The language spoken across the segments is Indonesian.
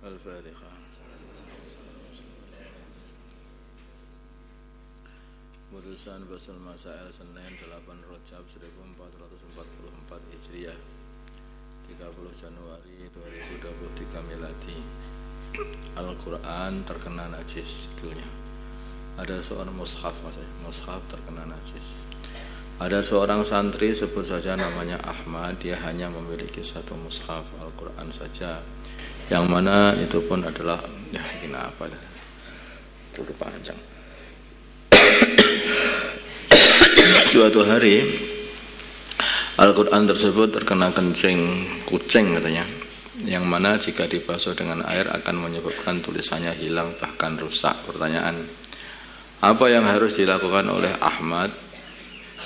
Al-Fatihah. Putusan Basul Masail Senin 8 Rajab 1444 Hijriah 30 Januari 2023 Miladi. Al-Quran terkena najis judulnya. Ada seorang mushaf terkena najis. Ada seorang santri, sebut saja namanya Ahmad. Dia hanya memiliki satu mushaf Al-Quran saja, yang mana itu pun adalah ini apa dah? Cukup panjang. Suatu hari Al-Quran tersebut terkena kencing kucing katanya, yang mana jika dibasuh dengan air akan menyebabkan tulisannya hilang bahkan rusak. Pertanyaan, apa yang harus dilakukan oleh Ahmad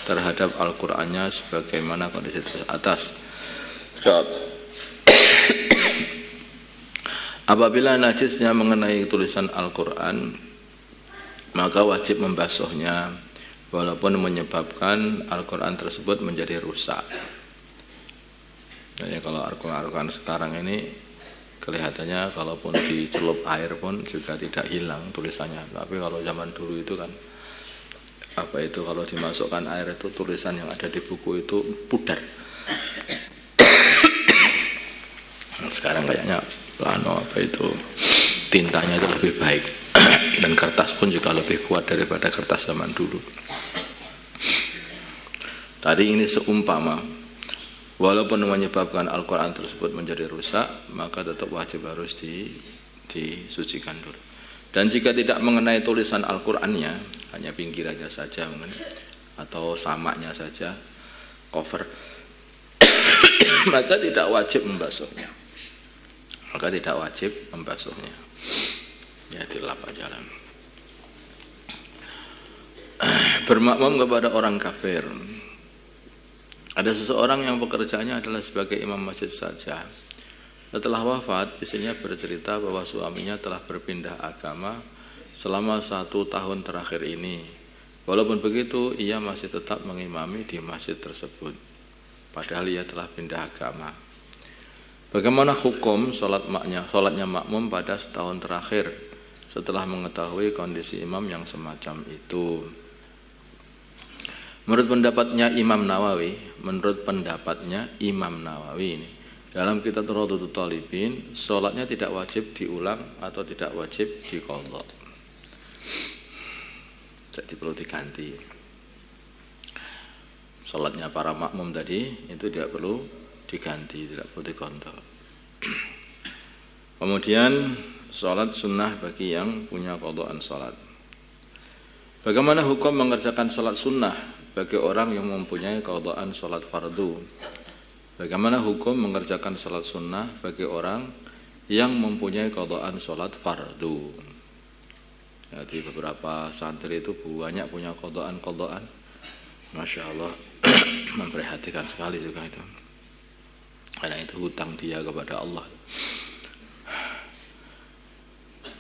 terhadap Al-Qur'annya sebagaimana kondisi atas? Jawab. Apabila najisnya mengenai tulisan Al-Quran, maka wajib membasuhnya, walaupun menyebabkan Al-Quran tersebut menjadi rusak. Jadi kalau Al-Quran sekarang ini kelihatannya kalaupun dicelup air pun juga tidak hilang tulisannya. Tapi kalau zaman dulu itu kan kalau dimasukkan air itu tulisan yang ada di buku itu pudar. Sekarang kayaknya tintanya itu lebih baik dan kertas pun juga lebih kuat daripada kertas zaman dulu. Tadi ini seumpama walaupun menyebabkan Al-Quran tersebut menjadi rusak, maka tetap wajib harus disucikan dulu. Dan jika tidak mengenai tulisan Al-Qurannya, hanya pinggirannya saja atau samaknya saja, cover, maka tidak wajib membasuhnya. Ya dilap aja lah. Bermakmum kepada orang kafir. Ada seseorang yang pekerjaannya adalah sebagai imam masjid saja. Setelah wafat, istrinya bercerita bahwa suaminya telah berpindah agama selama 1 tahun terakhir ini. Walaupun begitu, ia masih tetap mengimami di masjid tersebut, padahal ia telah pindah agama. Bagaimana hukum sholatnya makmum pada setahun terakhir setelah mengetahui kondisi imam yang semacam itu? Menurut pendapatnya Imam Nawawi ini, dalam kitab Radhatul Talibin, sholatnya tidak wajib diulang atau tidak wajib diqadha. Jadi perlu diganti. Sholatnya para makmum tadi itu tidak perlu diganti, tidak perlu diqadha. Kemudian sholat sunnah bagi yang punya qadhaan sholat. Bagaimana hukum mengerjakan sholat sunnah bagi orang yang mempunyai qadhaan sholat fardu? Bagaimana hukum mengerjakan sholat sunnah bagi orang yang mempunyai qadhaan sholat fardu? Jadi beberapa santri itu banyak punya qadhaan. Masya Allah, memperhatikan sekali juga itu. Karena itu hutang dia kepada Allah.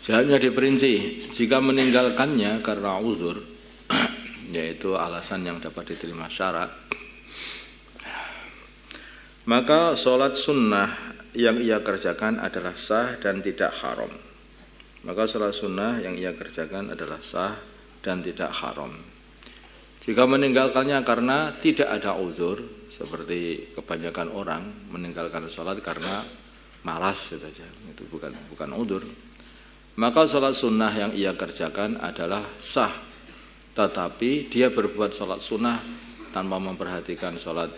Selanjutnya diperinci, jika meninggalkannya karena uzur, yaitu alasan yang dapat diterima syarat, maka sholat sunnah yang ia kerjakan adalah sah dan tidak haram. Jika meninggalkannya karena tidak ada uzur, seperti kebanyakan orang meninggalkan sholat karena malas saja, itu bukan uzur, maka sholat sunnah yang ia kerjakan adalah sah. Tetapi dia berbuat sholat sunnah tanpa memperhatikan sholat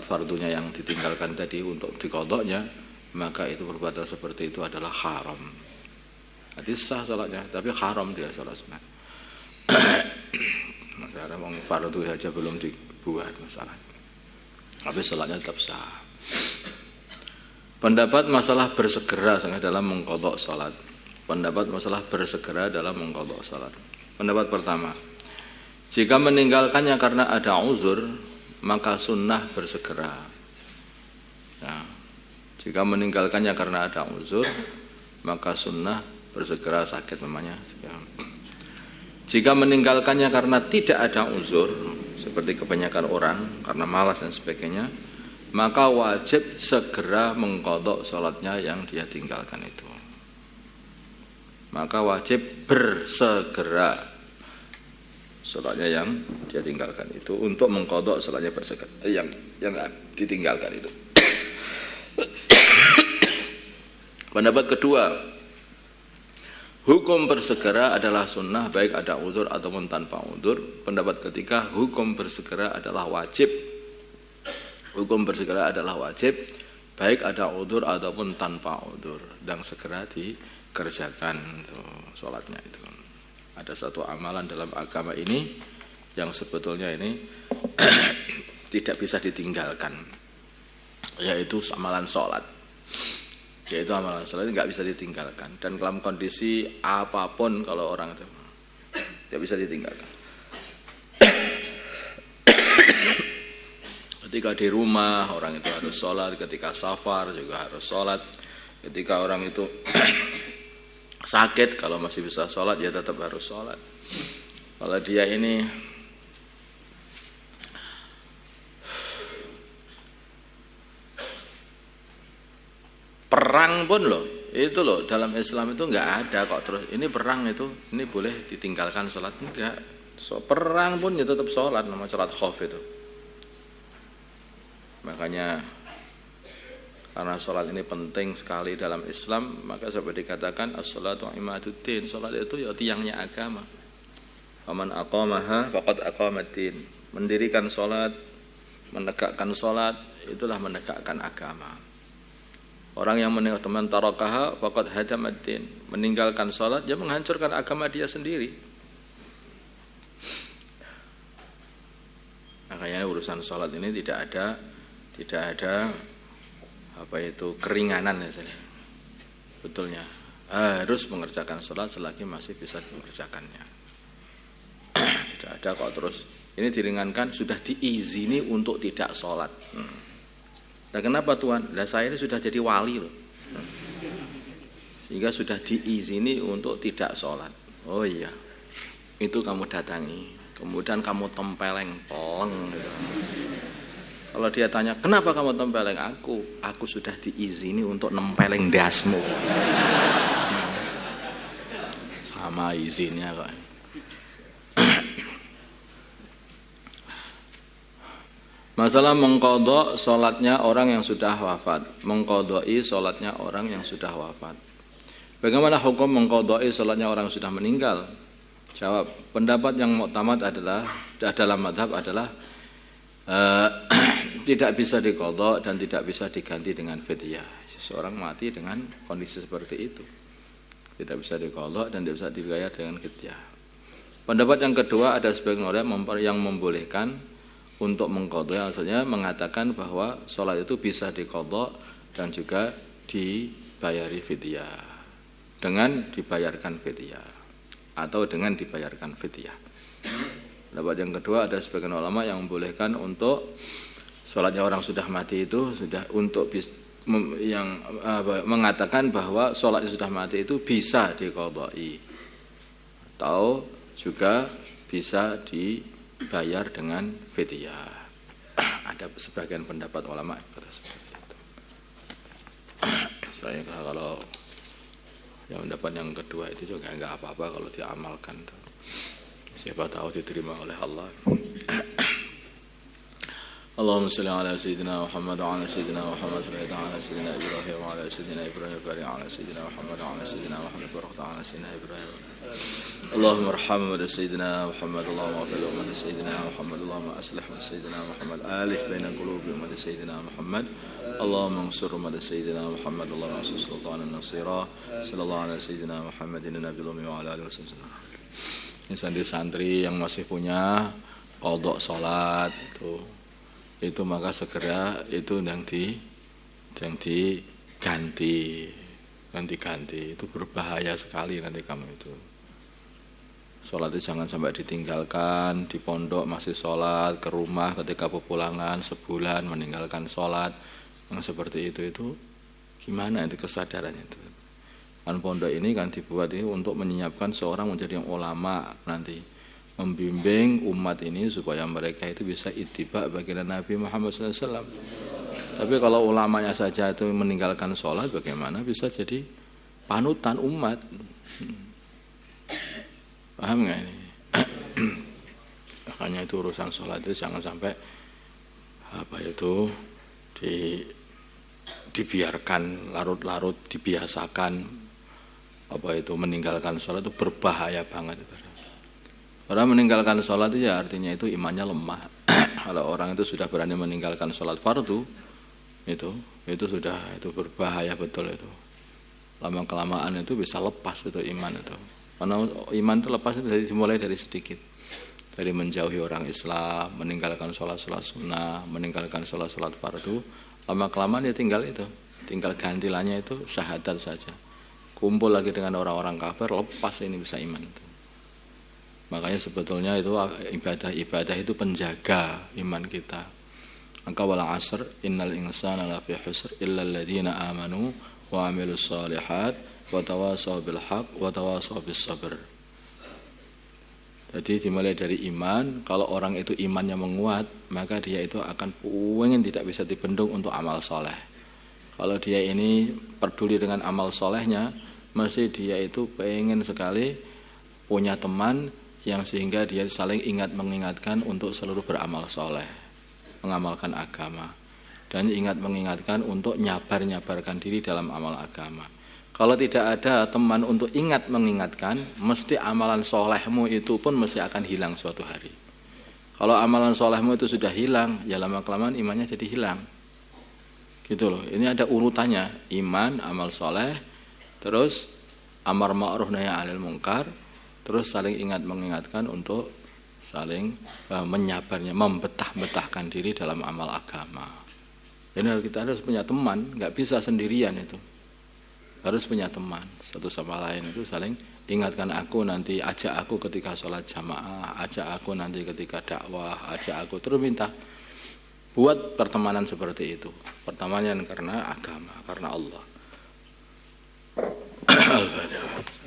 fardunya yang ditinggalkan tadi untuk diqadhanya, maka itu perbuatan seperti itu adalah haram. Jadi sah sholatnya, tapi haram dia sholat sunnah. Masalah mau fardu saja belum dibuat masalah, tapi sholatnya tetap sah. Pendapat masalah bersegera dalam mengqadha sholat. Pendapat pertama, jika meninggalkannya karena ada uzur, maka sunnah bersegera. Jika meninggalkannya karena ada uzur, maka sunnah bersegera, sakit namanya. Jika meninggalkannya karena tidak ada uzur, seperti kebanyakan orang karena malas dan sebagainya, maka wajib segera mengqadha salatnya yang dia tinggalkan itu. Maka wajib bersegera salatnya yang dia tinggalkan itu untuk mengqadha salatnya bersegera yang ditinggalkan itu. Pendapat kedua, hukum bersegera adalah sunnah baik ada uzur ataupun tanpa uzur. Pendapat ketiga, hukum bersegera adalah wajib. Hukum bersegera adalah wajib baik ada uzur ataupun tanpa uzur dan segera dikerjakan sholatnya itu. Ada satu amalan dalam agama ini yang sebetulnya ini tidak bisa ditinggalkan, yaitu amalan sholat. Yaitu amalan sholat nggak bisa ditinggalkan, dan dalam kondisi apapun kalau orang itu tidak bisa ditinggalkan. Ketika di rumah orang itu harus sholat, ketika safar juga harus sholat, ketika orang itu sakit kalau masih bisa sholat ya tetap harus sholat. Kalau dia ini perang pun loh, itu loh dalam Islam itu nggak ada kok terus ini perang itu ini boleh ditinggalkan sholat, enggak. Perang pun ya tetap sholat, nama sholat khauf itu. Makanya karena sholat ini penting sekali dalam Islam, maka seperti dikatakan as-sholatu imaduddin, sholat itu ya tiangnya agama. Faman aqamaha faqad aqamaddin. Mendirikan sholat, menegakkan sholat, itulah menegakkan agama. Orang yang meninggalkan tarakaha faqad hadamaddin, meninggalkan sholat dia menghancurkan agama dia sendiri. Makanya urusan sholat ini tidak ada apa itu keringanan ya saya. Betulnya harus mengerjakan sholat selagi masih bisa mengerjakannya. Tidak ada kok terus ini diringankan sudah diizini untuk tidak sholat. Nah kenapa Tuhan? Lah saya ini sudah jadi wali loh, sehingga sudah diizini untuk tidak sholat. Oh iya, itu kamu datangi, kemudian kamu tempeleng peleng gitu. Kalau dia tanya, kenapa kamu tempeleng aku? Aku sudah diizini untuk nempeleng dasmu. Sama izinnya kok. Masalah mengqadha sholatnya orang yang sudah wafat. Mengqadha'i sholatnya orang yang sudah wafat. Bagaimana hukum mengqadha'i sholatnya orang yang sudah meninggal? Jawab, pendapat yang mu'tamad adalah dalam mazhab adalah tidak bisa diqadha dan tidak bisa diganti dengan fidyah. Seseorang mati dengan kondisi seperti itu tidak bisa diqadha dan tidak bisa dibayar dengan fidyah. Pendapat yang kedua ada sebagian orang yang membolehkan untuk mengqadha, maksudnya mengatakan bahwa sholat itu bisa diqadha dan juga dibayari fidyah dengan dibayarkan fidyah atau dengan dibayarkan fidyah. Pendapat yang kedua ada sebagian ulama yang membolehkan untuk sholatnya orang sudah mati itu sudah untuk yang mengatakan bahwa sholatnya sudah mati itu bisa diqadha'i atau juga bisa dibayar dengan fidyah. Ada sebagian pendapat ulama kata seperti itu. Saya kalau yang pendapat yang kedua itu juga enggak apa-apa kalau diamalkan tuh. Siapa tahu diterima oleh Allah. Allahumma shalli ala sayyidina Muhammad wa ala sayyidina Muhammad wa ala sayyidina Ibrahim wa ala sayyidina Ibrahim wa ala sayyidina Muhammad wa ala sayyidina Muhammad wa ala sayyidina Ibrahim. Allahumma arham wa sayyidina Muhammad, Allahumma afil wa sayyidina Muhammad, Allahumma aslih wa sayyidina Muhammad, alih baina qulubi wa sayyidina Muhammad. Allahumma ansur wa sayyidina Muhammad, Allahumma ansur sultanan nasira. Sallallahu ala sayyidina Muhammadin nabiyil ummi wa ala alihi wasallam. Ini santri-santri yang masih punya qadha salat itu maka segera itu yang diganti itu berbahaya sekali nanti kamu itu. Salat itu jangan sampai ditinggalkan, di pondok masih salat, ke rumah ketika pepulangan sebulan meninggalkan salat. Yang seperti itu gimana itu kesadarannya itu? Kan pondok ini kan dibuat ini untuk menyiapkan seorang menjadi ulama nanti, membimbing umat ini supaya mereka itu bisa ittiba baginda Nabi Muhammad SAW. Tapi kalau ulamanya saja itu meninggalkan sholat, bagaimana bisa jadi panutan umat? Paham nggak ini? Makanya itu urusan sholat itu jangan sampai dibiarkan larut-larut, dibiasakan meninggalkan sholat itu berbahaya banget. Orang meninggalkan sholat itu ya artinya itu imannya lemah. Kalau orang itu sudah berani meninggalkan sholat fardu, itu sudah berbahaya betul itu. Lama kelamaan itu bisa lepas itu iman itu. Karena iman itu lepas itu dimulai dari sedikit, dari menjauhi orang Islam, meninggalkan sholat sunnah, meninggalkan sholat fardu. Lama kelamaan dia tinggal gantilannya itu syahadat saja. Kumpul lagi dengan orang-orang kafir, lepas ini bisa iman itu. Makanya sebetulnya itu ibadah itu penjaga iman kita. Maka wal 'asr innal insana lafi khusr illa alladziina aamanu wa 'amilus shalihat wa tawashaw bil haqq wa tawashaw bis sabr. Jadi dimulai dari iman. Kalau orang itu imannya menguat, maka dia itu akan tidak bisa dibendung untuk amal soleh. Kalau dia ini peduli dengan amal solehnya, mesti dia itu pengen sekali punya teman yang sehingga dia saling mengingatkan untuk selalu beramal soleh, mengamalkan agama, dan mengingatkan untuk nyabarkan diri dalam amal agama. Kalau tidak ada teman untuk mengingatkan, mesti amalan solehmu itu pun mesti akan hilang suatu hari. Kalau amalan solehmu itu sudah hilang, ya lama-kelamaan imannya jadi hilang. Gitu loh. Ini ada urutannya, iman, amal soleh, terus amar ma'ruf nahi 'anil munkar, terus saling mengingatkan untuk saling membetah-betahkan diri dalam amal agama. Jadi kita harus punya teman, nggak bisa sendirian itu. Harus punya teman, satu sama lain itu saling ingatkan aku nanti, ajak aku ketika sholat jamaah, ajak aku nanti ketika dakwah, ajak aku, terus minta. Buat pertemanan seperti itu, pertemanan karena agama, karena Allah. Al-Fatihah.